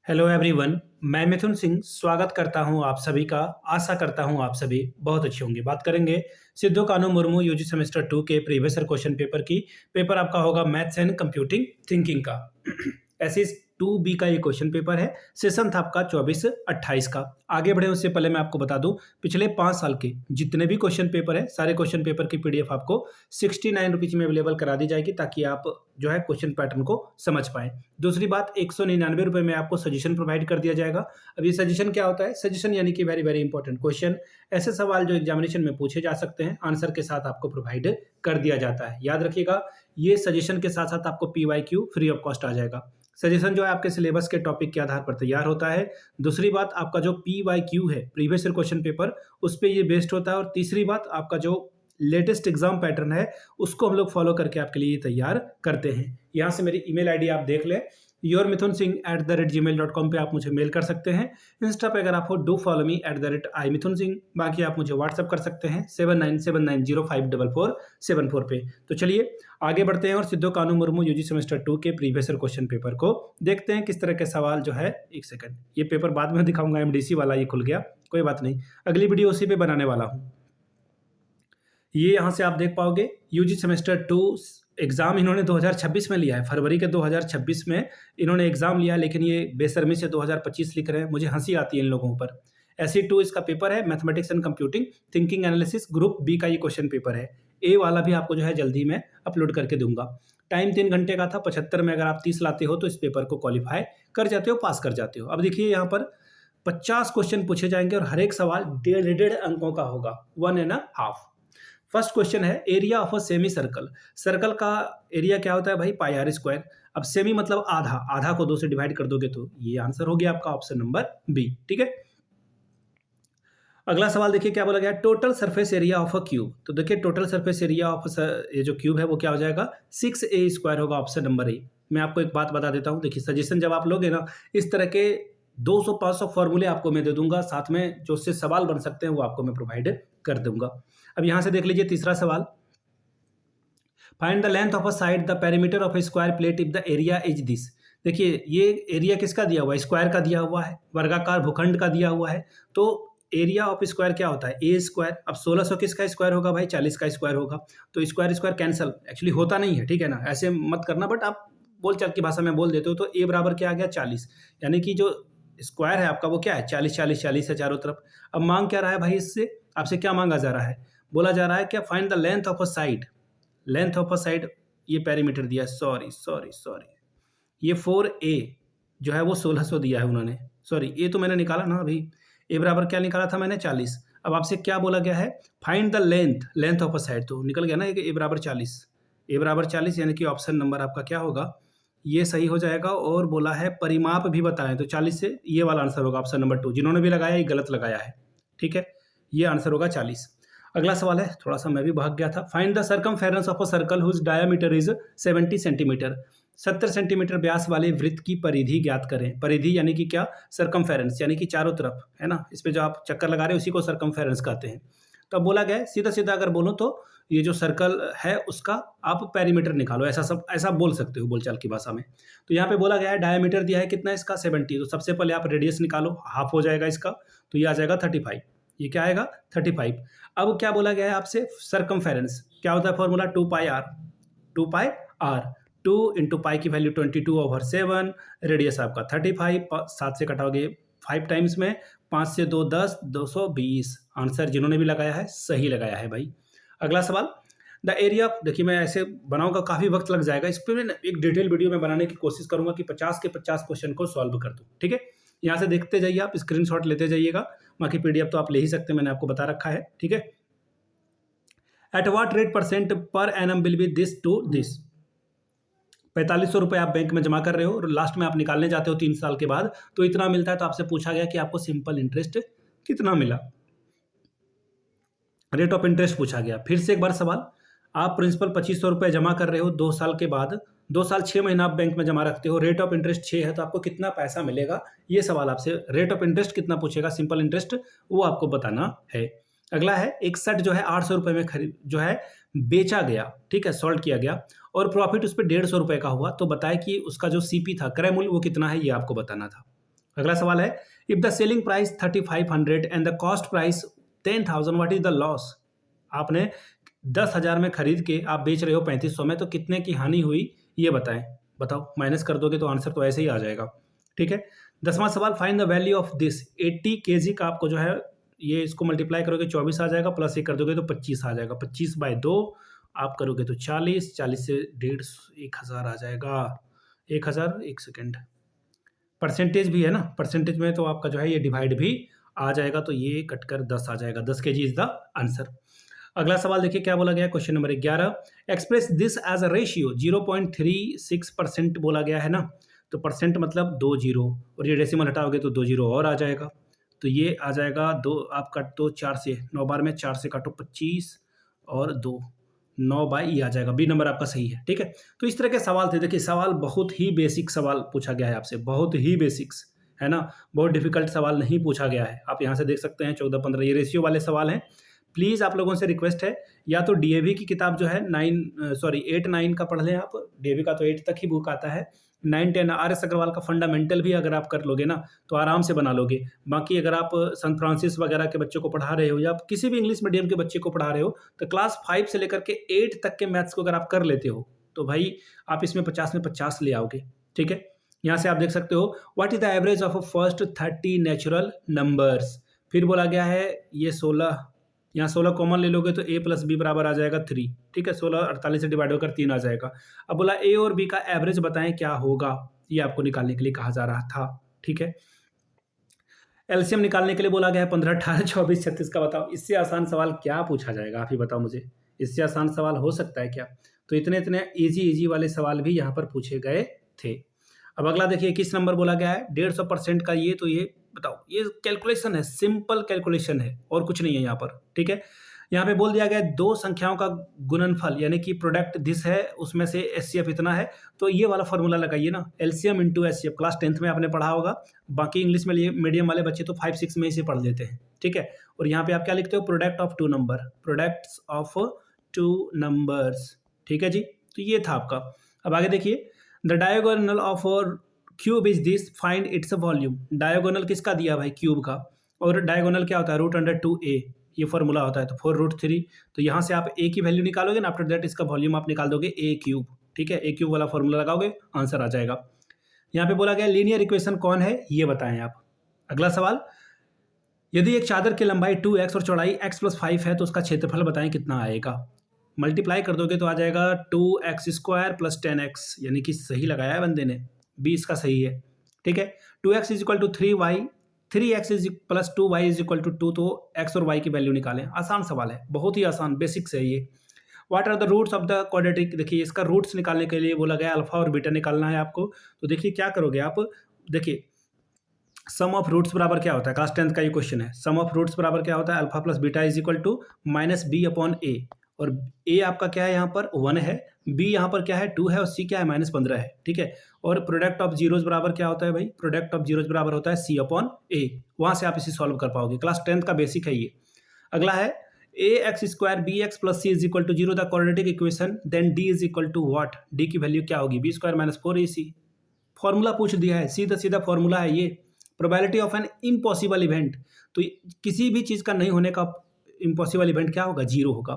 Hello everyone. मैं मिथुन सिंह स्वागत करता हूं आप सभी का। आशा करता हूं आप सभी बहुत अच्छे होंगे। बात करेंगे सिद्धू कान्हू मुर्मू यूजी सेमेस्टर 2 के प्रीवियस ईयर क्वेश्चन पेपर की। पेपर आपका होगा मैथ्स एंड कंप्यूटिंग थिंकिंग का। ऐसे 2B का ये क्वेश्चन पेपर है। सेशन था आपका 24-28 का। आगे बढ़े उससे पहले मैं आपको बता दूं, पिछले 5 साल के जितने भी क्वेश्चन पेपर है सारे क्वेश्चन पेपर की पीडीएफ आपको 69 रुपीज में अवेलेबल करा दी जाएगी, ताकि आप जो है क्वेश्चन पैटर्न को समझ पाएं। दूसरी बात, 199 रुपये में आपको सजेशन प्रोवाइड कर दिया जाएगा। अब ये सजेशन क्या होता है? सजेशन यानी कि वेरी वेरी इंपॉर्टेंट क्वेश्चन, ऐसे सवाल जो एग्जामिनेशन में पूछे जा सकते हैं, आंसर के साथ आपको प्रोवाइड कर दिया जाता है। याद रखिएगा, ये सजेशन के साथ साथ आपको PYQ फ्री ऑफ कॉस्ट आ जाएगा। सजेशन जो है आपके सिलेबस के टॉपिक के आधार पर तैयार होता है। दूसरी बात, आपका जो PYQ है प्रीवियस ईयर क्वेश्चन पेपर, उस पर ये बेस्ड होता है। और तीसरी बात, आपका जो लेटेस्ट एग्जाम पैटर्न है उसको हम लोग फॉलो करके आपके लिए तैयार करते हैं। यहाँ से मेरी ईमेल आईडी आप देख लें, yourmithunsinh@gmail.com पे आप मुझे मेल कर सकते हैं। इंस्टा पे अगर आप हो, डू फॉलो मी @imithunsingh। बाकी आप मुझे व्हाट्सअप कर सकते हैं 7979054474 पे। तो चलिए आगे बढ़ते हैं और सिद्धू कान्हू मुर्मू यूजी सेमेस्टर 2 के प्रीवियस ईयर क्वेश्चन पेपर को देखते हैं किस तरह के सवाल जो है। एक सेकंड, ये पेपर बाद में दिखाऊंगा, MDC वाला ये खुल गया, कोई बात नहीं, अगली वीडियो उसी पे बनाने वाला हूँ। ये यहाँ से आप देख पाओगे, यूजी सेमेस्टर 2 एग्ज़ाम इन्होंने 2026 में लिया है। फरवरी के 2026 में इन्होंने एग्ज़ाम लिया, लेकिन ये बेशर्मी से 2025 लिख रहे हैं। मुझे हंसी आती है इन लोगों पर। SE2 इसका पेपर है, mathematics and computing thinking analysis, group B का ये क्वेश्चन पेपर है। A वाला भी आपको जो है जल्दी मैं अपलोड करके दूंगा। टाइम 3 घंटे का था। 75 में अगर आप 30 लाते हो तो इस पेपर को क्वालिफाई कर जाते हो, पास कर जाते हो। अब देखिए यहाँ पर 50 क्वेश्चन पूछे जाएंगे और हर एक सवाल 1.5 अंकों का होगा, 1.5। फर्स्ट क्वेश्चन है, area of a semi circle. Circle का एरिया क्या होता है भाई? πr²। अब सेमी मतलब आधा, आधा को 2 से डिवाइड कर दोगे तो ये आंसर हो गया आपका ऑप्शन नंबर B। ठीक है, अगला सवाल देखिए क्या बोला गया, total surface area of a cube. तो देखिए टोटल सरफेस एरिया ऑफ ये जो क्यूब है वो क्या हो जाएगा? 6a² होगा, ऑप्शन नंबर A। मैं आपको एक बात बता देता हूँ, देखिए सजेशन जब आप लोगे ना, इस तरह के 200-500 फॉर्मूले आपको मैं दे दूंगा, साथ में जो उससे सवाल बन सकते हैं वो आपको मैं प्रोवाइड कर दूंगा। अब यहां से देख लीजिए तीसरा सवाल, find the length of a side the perimeter of A square plate if the area is this. देखिए ये एरिया किसका दिया हुआ है? स्क्वायर का दिया हुआ है, वर्गाकार भूखंड का दिया हुआ है। तो एरिया ऑफ स्क्वायर क्या होता है? A²। अब 1600 किसका स्क्वायर होगा भाई? 40 का स्क्वायर होगा। तो स्क्वायर स्क्वायर कैंसल, एक्चुअली होता नहीं है, ठीक है ना, ऐसे मत करना, बट आप बोलचाल की भाषा में बोल देते हो। तो A बराबर क्या आ गया? 40। यानी कि जो स्क्वायर है आपका वो क्या है? 40 है चारों तरफ। अब मांग क्या रहा है भाई? इससे आपसे क्या मांगा जा रहा है? बोला जा रहा है क्या? Find the length of a side. Length of a side, ये पेरीमीटर दिया है, सॉरी, ये 4a जो है वो 1600 दिया है उन्होंने। सॉरी, ए तो मैंने निकाला ना अभी, ए बराबर क्या निकाला था मैंने? 40। अब आपसे क्या बोला गया है? Find the length of a side, तो निकल गया ना ए बराबर 40। ए बराबर 40 यानी कि ऑप्शन नंबर आपका क्या होगा? ये सही हो जाएगा। और बोला है परिमाप भी बताएं, तो 40 से ये वाला आंसर होगा ऑप्शन नंबर 2। जिन्होंने भी लगाया ये गलत लगाया है, ठीक है, ये आंसर होगा 40। अगला सवाल है, थोड़ा सा मैं भी भाग गया था, find the circumference of a circle whose diameter is 70 centimetre. 70 centimetre व्यास वाले वृत्त की परिधि ज्ञात करें। परिधि यानी कि क्या? सर्कमफेरेंस, यानी कि चारों तरफ, है ना, इस पे जो आप चक्कर लगा रहे हो उसी को सर्कमफेरेंस कहते हैं। तो अब बोला गया है, सीधा सीधा अगर बोलो तो ये जो सर्कल है उसका आप पेरीमीटर निकालो, ऐसा बोल सकते हो बोलचाल की भाषा में। तो यहाँ पे बोला गया है डायमीटर दिया है कितना इसका? 70। तो सबसे पहले आप रेडियस निकालो, हाफ हो जाएगा इसका, तो ये आ जाएगा 35। ये क्या आएगा? 35। अब क्या बोला गया है आपसे? सर्कमफेरेंस क्या होता है? Formula 2πr। 2 इंटू पाई की वैल्यू 22/7, रेडियस आपका 35, 7 से कटाओगे 5 टाइम्स में, 5 से 2 10, 220। आंसर जिन्होंने भी लगाया है सही लगाया है भाई। अगला सवाल, द एरिया, देखिए मैं ऐसे बनाऊंगा काफ़ी वक्त लग जाएगा, इस पर एक डिटेल वीडियो में बनाने की कोशिश करूंगा कि 50 के 50 क्वेश्चन को सॉल्व कर दूं, ठीक है। यहाँ से देखते जाइए, आप स्क्रीनशॉट लेते जाइएगा, बाकी PDF तो आप ले ही सकते हैं, मैंने आपको बता रखा है, ठीक है। At what rate % per annum will be this to this. 4500 रुपये आप बैंक में जमा कर रहे हो और लास्ट में आप निकालने जाते हो 3 साल के बाद तो इतना मिलता है। तो आपसे पूछा गया कि आपको सिंपल इंटरेस्ट कितना मिला, रेट ऑफ इंटरेस्ट पूछा गया। फिर से एक बार सवाल, आप प्रिंसिपल 2500 रुपये जमा कर रहे हो 2 साल के बाद, 2 साल 6 महीना आप बैंक में जमा रखते हो, रेट ऑफ इंटरेस्ट 6 है, तो आपको कितना पैसा मिलेगा? ये सवाल आपसे रेट ऑफ इंटरेस्ट कितना पूछेगा, सिंपल इंटरेस्ट, वो आपको बताना है। अगला है, एक शर्ट जो है 800 रुपये में खरीद जो है बेचा गया, ठीक है, सोल्ड किया गया और प्रॉफिट उस पर 150 रुपये का हुआ, तो बताए कि उसका जो CP था, क्रय मूल्य, वो कितना है, ये आपको बताना था। अगला सवाल है, if the selling price 3500 and the cost price 10,000 what is the loss. आपने 10,000 में खरीद के आप बेच रहे हो 3500 में, तो कितने की हानि हुई ये बताएं। बताओ, माइनस कर दोगे तो आंसर तो ऐसे ही आ जाएगा। ठीक है। 10वां सवाल, find the value of this. 80 kg का आपको जो है ये इसको मल्टीप्लाई करोगे 24 आ जाएगा, प्लस ये कर दोगे तो 25 आ जाएगा। 25/2 आप करोगे तो 40, 40 से 1000 आ जाएगा। 1000, एक सेकेंड, परसेंटेज भी है ना, परसेंटेज में तो आपका जो है ये डिवाइड भी आ जाएगा, तो ये कटकर 10 आ जाएगा। 10 kg इज द आंसर। अगला सवाल देखिए क्या बोला गया है, question number 11, express this as a ratio. 0.36% बोला गया है ना, तो परसेंट मतलब 2 जीरो, और ये डेसिमल हटाओगे तो 2 जीरो और आ जाएगा, तो ये आ जाएगा 2। आप काट दो 4 से, 9 बार में 4 से काटो 25 और 2, 9/, ये आ जाएगा। बी नंबर आपका सही है। ठीक है। तो इस तरह के सवाल थे। देखिए सवाल बहुत ही बेसिक सवाल पूछा गया है आपसे, बहुत ही बेसिक्स है ना, बहुत डिफिकल्ट सवाल नहीं पूछा गया है। आप यहाँ से देख सकते हैं 14-15 ये रेशियो वाले सवाल हैं। प्लीज़ आप लोगों से रिक्वेस्ट है, या तो डीएवी की किताब जो है 8-9 का पढ़ लें आप। डीएवी का तो 8 तक ही बुक आता है। 9-10 RS अग्रवाल का फंडामेंटल भी अगर आप कर लोगे ना तो आराम से बना लोगे। बाकी अगर आप सन फ्रांसिस वगैरह के बच्चों को पढ़ा रहे हो, या आप किसी भी इंग्लिश मीडियम के बच्चे को पढ़ा रहे हो, तो क्लास 5 से लेकर के 8 तक के मैथ्स को अगर आप कर लेते हो तो भाई आप इसमें 50 में 50 ले आओगे। ठीक है। यहाँ से आप देख सकते हो, what is the average of first 30 natural numbers. फिर बोला गया है ये 16, यहाँ 16 कॉमन ले लोगे तो a + b बराबर आ जाएगा 3। ठीक है। 16 48 से डिवाइड होकर 3 आ जाएगा। अब बोला a और b का एवरेज बताएं क्या होगा, ये आपको निकालने के लिए कहा जा रहा था। ठीक है। एलसीएम निकालने के लिए बोला गया है 15, 18, 24, 36 का। बताओ इससे आसान सवाल क्या पूछा जाएगा, आप ही बताओ मुझे, इससे आसान सवाल हो सकता है क्या। तो इतने इतने इजी वाले सवाल भी यहाँ पर पूछे गए थे। अब अगला देखिए 21 नंबर बोला गया है 150% का। ये तो ये बताओ, ये कैलकुलेशन है, सिंपल कैलकुलेशन है और कुछ नहीं है यहाँ पर। ठीक है। यहाँ पे बोल दिया गया है दो संख्याओं का गुणनफल यानी कि प्रोडक्ट दिस है, उसमें से एचसीएफ इतना है, तो ये वाला फॉर्मूला लगाइए ना, LCM into HCF. Class 10th में आपने पढ़ा होगा। बाकी इंग्लिश में मीडियम वाले बच्चे तो 5-6 में इसे पढ़ लेते हैं। ठीक है। और यहाँ पे आप क्या लिखते हो, product of 2 number, products of 2 numbers. ठीक है जी। तो ये था आपका। अब आगे देखिए, the diagonal of cube is this, find its volume. Diagonal किसका दिया भाई, क्यूब का। और डायगोनल क्या होता है, √2a, ये फॉर्मूला होता है, तो 4√3। तो यहाँ से आप a की वैल्यू निकालोगे ना, आफ्टर दैट इसका वॉल्यूम आप निकाल दोगे a³। ठीक है। a³ वाला फॉर्मूला लगाओगे, आंसर आ जाएगा। यहाँ पे बोला गया लीनियर इक्वेशन कौन है ये बताएं आप। अगला सवाल, यदि एक चादर की लंबाई 2x और चौड़ाई x+5 है तो उसका क्षेत्रफल बताएं कितना आएगा। मल्टीप्लाई कर दोगे तो आ जाएगा 2x² + 10x, यानी कि सही लगाया है बंदे ने, बी इसका सही है। ठीक है। 2x = 3y, 3x + 2y = 2, तो x और y की वैल्यू निकालें। आसान सवाल है, बहुत ही आसान, बेसिक्स है ये। What are the roots of the quadratic. देखिए इसका रूट्स निकालने के लिए बोला गया अल्फा और बीटा निकालना है आपको। तो देखिए क्या करोगे आप, देखिए सम ऑफ रूट्स बराबर क्या होता है, क्लास 10th का ये क्वेश्चन है। सम ऑफ रूट्स बराबर क्या होता है, अल्फा + बीटा = -b/a। और a आपका क्या है यहाँ पर 1 है, b यहाँ पर क्या है 2 है, और c क्या है -15 है। ठीक है। और प्रोडक्ट ऑफ जीरोज बराबर क्या होता है भाई, प्रोडक्ट ऑफ जीरोज बराबर होता है c/a। वहाँ से आप इसे सॉल्व कर पाओगे, क्लास 10th का बेसिक है ये। अगला है ax² bx + c = 0 the quadratic equation, then d = what. d की वैल्यू क्या होगी, b² - 4ac। फॉर्मूला पूछ दिया है, सीधा सीधा फॉर्मूला है ये। Probability of an impossible event, तो किसी भी चीज़ का नहीं होने का इम्पॉसिबल इवेंट क्या होगा, 0 होगा।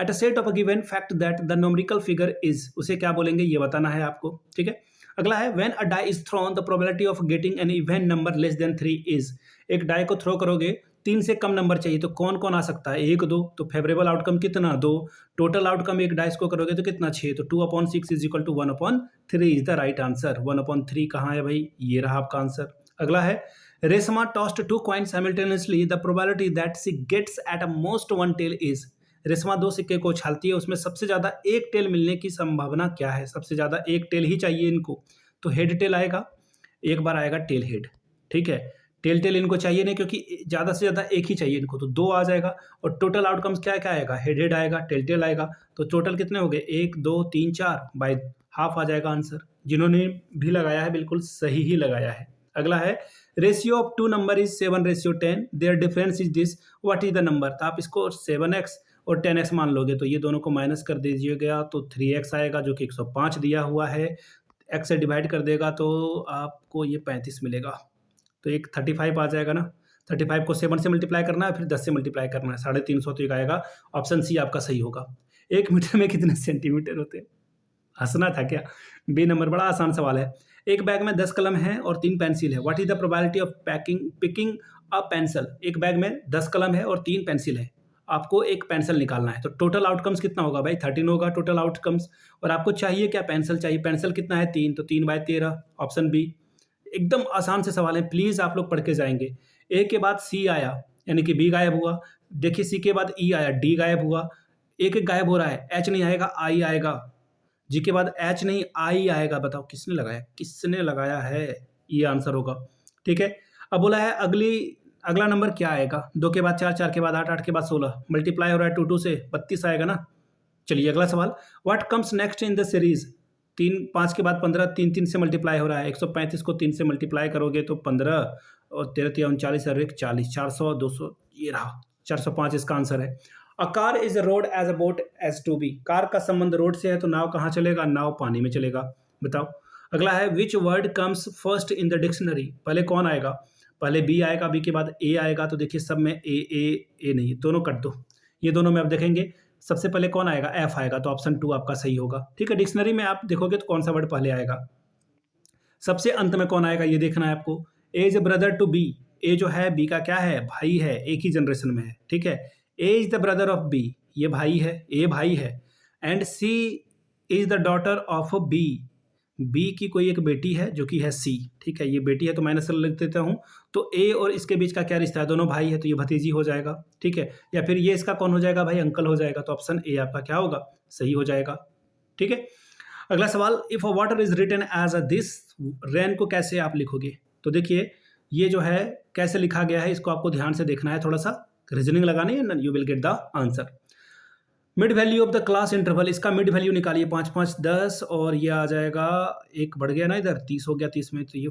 At a set of a given fact that the numerical figure is, उसे क्या बोलेंगे ये बताना है आपको। ठीक है। अगला है when a die is thrown the probability of getting an even number less than 3 is. एक डाई को थ्रो करोगे, 3 से कम नंबर चाहिए, तो कौन कौन आ सकता है, 1 2, तो फेवरेबल आउटकम कितना 2, टोटल आउटकम एक डाइस को करोगे तो कितना 6, तो 2/6 = 1/3 इज द राइट आंसर। 1/3 कहाँ है भाई, ये रहा आपका आंसर। अगला है Reshma tossed 2 coins simultaneously, the probability that she gets at most 1 tail is। Reshma 2 सिक्के को उछालती है, उसमें सबसे ज्यादा एक टेल मिलने की संभावना क्या है, सबसे ज्यादा एक टेल ही चाहिए इनको, तो हेड टेल आएगा, एक बार आएगा टेल हेड। ठीक है। टेल इनको चाहिए नहीं, क्योंकि ज्यादा से ज्यादा एक ही चाहिए इनको, तो 2 आ जाएगा। और टोटल आउटकम्स क्या क्या आएगा, हेड आएगा, टेल आएगा, तो टोटल कितने हो गए 1 2 3 4 बाय हाफ आ जाएगा आंसर। जिन्होंने भी लगाया है बिल्कुल सही ही लगाया है। अगला है ratio of 2 number is 7:10, their difference is this, what is the number. तो आप इसको 7x और 10x मान लोगे, तो ये दोनों को माइनस कर दीजिएगा तो 3x आएगा, जो कि 105 दिया हुआ है। x से डिवाइड कर देगा तो आपको ये 35 मिलेगा। तो एक 35 आ जाएगा ना। 35 को 7 से मल्टीप्लाई करना है, फिर 10 से मल्टीप्लाई करना है, 350 तो एक आएगा। ऑप्शन सी आपका सही होगा। 1 मीटर में कितने सेंटीमीटर होते हैं? हंसना था क्या? बी नंबर, बड़ा आसान सवाल है। एक बैग में 10 कलम है और 3 पेंसिल है। What is the probability of picking a pencil? एक बैग में 10 कलम है और 3 पेंसिल है, आपको एक पेंसिल निकालना है, तो टोटल आउटकम्स कितना होगा भाई? 13 होगा टोटल आउटकम्स। और आपको चाहिए क्या? पेंसिल चाहिए। पेंसिल कितना है? 3, तो 3/13, ऑप्शन बी। एकदम आसान से सवाल है, प्लीज आप लोग पढ़ के जाएंगे। ए के बाद सी आया, यानी कि बी गायब हुआ। देखिए सी के बाद ई आया, डी गायब हुआ। एक एक गायब हो रहा है, एच नहीं आएगा, आई आएगा। जी के बाद एच नहीं, आई आएगा। बताओ किसने लगाया? किसने लगाया है? ये आंसर होगा। ठीक है, अब बोला है अगला नंबर क्या आएगा? 2 के बाद 4, 4 के बाद 8, 8 के बाद 16, मल्टीप्लाई हो रहा है 2 2 से, 32 आएगा ना। चलिए अगला सवाल, what comes next in the series? 3 5 के बाद 15, 3 3 से मल्टीप्लाई हो रहा है। 135 को 3 से मल्टीप्लाई करोगे तो 15 और 13 39 और 1 40, 400 200, ये रहा 405 इसका आंसर है। A car is road as a boat as to be. Car का संबंध रोड से है तो नाव कहाँ चलेगा? नाव पानी में चलेगा। बताओ अगला है, which word comes first in the dictionary? पहले कौन आएगा? पहले बी आएगा, बी के बाद ए आएगा। तो देखिए सब में ए नहीं, दोनों कट दो, ये दोनों में अब देखेंगे। सबसे पहले कौन आएगा? एफ आएगा, तो ऑप्शन 2 आपका सही होगा। ठीक है, डिक्शनरी में आप देखोगे तो कौन सा वर्ड पहले आएगा। सबसे अंत में कौन आएगा ये देखना है आपको। ए इज ब्रदर टू बी। ए जो है बी का क्या है? भाई है, एक ही जनरेशन में है। ठीक है, A is the brother of B, ये भाई है, ए भाई है। And C is the daughter of B. B की कोई एक बेटी है जो कि है सी। ठीक है, ये बेटी है तो माइनस लिख देता हूँ। तो ए और इसके बीच का क्या रिश्ता है? दोनों भाई है, तो ये भतीजी हो जाएगा। ठीक है, या फिर ये इसका कौन हो जाएगा भाई? अंकल हो जाएगा। तो ऑप्शन ए आपका क्या होगा? सही हो जाएगा। ठीक है, अगला सवाल, if water is written as a this, rain को कैसे आप लिखोगे? तो देखिए ये जो है कैसे लिखा गया है, इसको आपको ध्यान से देखना है, थोड़ा सा रीजनिंग लगानी है, you will get the answer. Mid value of the class interval, इसका मिड वैल्यू निकालिए। 5 5 10 और ये आ जाएगा, एक बढ़ गया ना इधर, 30 हो गया। 30 में तो ये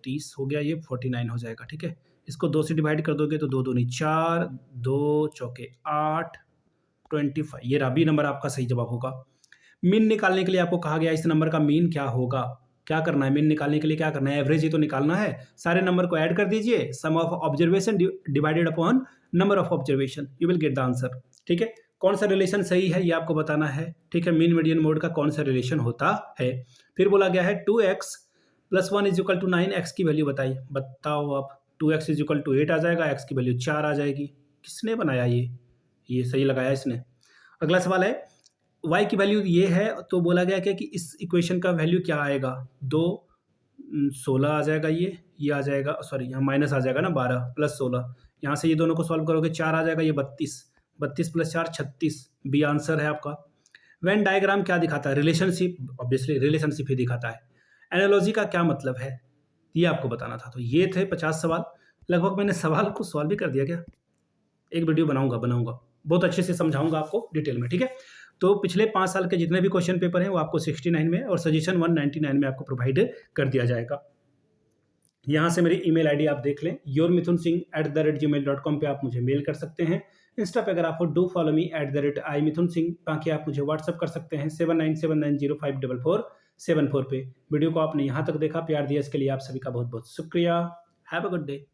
30 हो गया, ये 49 हो जाएगा। ठीक है, इसको 2 से डिवाइड कर दोगे तो 2 दूनी 4, 2 चौके 8, 25, ये रहा बी नंबर आपका सही जवाब होगा। मीन निकालने के लिए आपको कहा गया इस नंबर का मीन क्या होगा? क्या करना है मीन निकालने के लिए? क्या करना है? एवरेज ही तो निकालना है। सारे नंबर को ऐड कर दीजिए, sum of observation divided upon number of observation, you will get the answer. ठीक है, कौन सा रिलेशन सही है ये आपको बताना है। ठीक है, मीन मीडियन मोड का कौन सा रिलेशन होता है। फिर बोला गया है 2x + 1 = 9, x की वैल्यू बताइए। बताओ आप, 2x = 8 आ जाएगा, x की वैल्यू 4 आ जाएगी। किसने बनाया ये सही लगाया इसने। अगला सवाल है, y की वैल्यू ये है, तो बोला गया क्या कि इस इक्वेशन का वैल्यू क्या आएगा? 2 16 आ जाएगा, ये आ जाएगा, सॉरी यहाँ माइनस आ जाएगा ना, 12 + 16, यहाँ से ये दोनों को सॉल्व करोगे 4 आ जाएगा, ये 32 + 4 36, बी आंसर है आपका। वेन डायग्राम क्या दिखाता है? रिलेशनशिप, ऑब्वियसली रिलेशनशिप ही दिखाता है। एनालॉजी का क्या मतलब है ये आपको बताना था। तो ये थे 50 सवाल। लगभग मैंने सवाल को सॉल्व भी कर दिया क्या? एक वीडियो बनाऊंगा बहुत अच्छे से समझाऊंगा आपको डिटेल में। ठीक है, तो पिछले 5 साल के जितने भी क्वेश्चन पेपर हैं वो आपको 69 में और सजेशन 199 में आपको प्रोवाइड कर दिया जाएगा। यहाँ से मेरी ईमेल आईडी आप देख लें, yourmithun.singh@gmail.com पे आप मुझे मेल कर सकते हैं। इंस्टा पे अगर आपको डू फॉलो मी @imithunsingh, बाकी आप मुझे व्हाट्सअप कर सकते हैं 7979054474 पे। वीडियो को आपने यहाँ तक देखा, प्यार दिया, इसके लिए आप सभी का बहुत बहुत शुक्रिया। Have a good day.